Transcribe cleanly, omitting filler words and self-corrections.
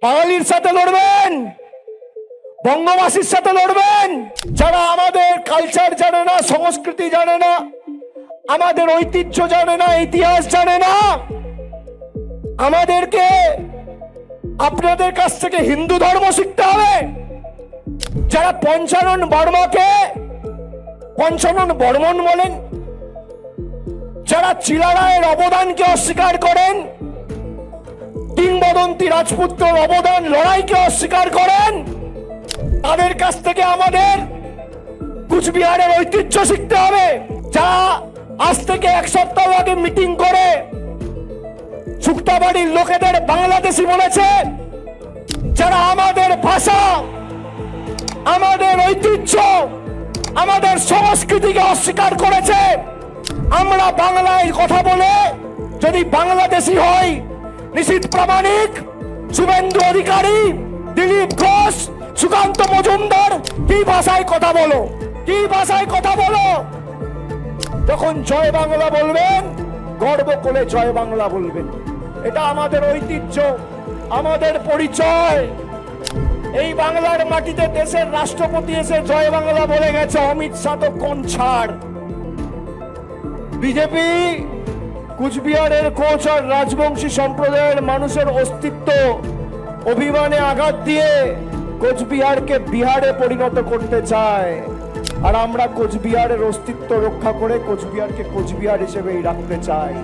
বাঙালির সাথে লড়বেন, বঙ্গবাসীর সাথে লড়বেন। যারা আমাদের কালচার জানে না, সংস্কৃতি জানে না, আমাদের ঐতিহ্য জানে না, ইতিহাস জানে না, আমাদেরকে আপনাদের কাছ থেকে হিন্দু ধর্ম শিখতে হবে। যারা পঞ্চানন বর্মাকে পঞ্চানন বর্মন বলেন, যারা চিলারায়ের অবদানকে অস্বীকার করেন, কিংবদন্তি রাজপুত্রের অবদান লড়াইকে অস্বীকার করেন, তাদের কাছ থেকে আমাদের কুচবিহারের ঐতিহ্য শিখতে হবে। যারা আজ থেকে এক সপ্তাহ আগে মিটিং করে শুক্তাবাড়ির লোকেদের বাংলাদেশি বলেছে, যারা আমাদের ভাষা, আমাদের ঐতিহ্য, আমাদের সংস্কৃতিকে অস্বীকার করেছে, আমরা বাংলায় কথা বলে যদি বাংলাদেশি হই, নিশীথ প্রামাণিক, শুভেন্দু অধিকারী, দিলীপ ঘোষ, সুকান্ত মজুমদার, কি ভাষায় কথা বলো, কি ভাষায় কথা বলো? যখন জয় বাংলা বলবেন, গর্ব করে জয় বাংলা বলবেন। এটা আমাদের ঐতিহ্য, আমাদের পরিচয়। এই বাংলার মাটিতে দেশের রাষ্ট্রপতি এসে জয় বাংলা বলে গেছে, অমিত শাহ তো কোন ছাড়। বিজেপি কুচবিহারের কোচ আর রাজবংশী সম্প্রদায়ের মানুষের অস্তিত্ব অভিমানে আঘাত দিয়ে কোচবিহারকে বিহারে পরিণত করতে চায়। আর আমরা কোচবিহারের অস্তিত্ব রক্ষা করে কোচবিহারকে কোচবিহার হিসেবেই রাখতে চাই।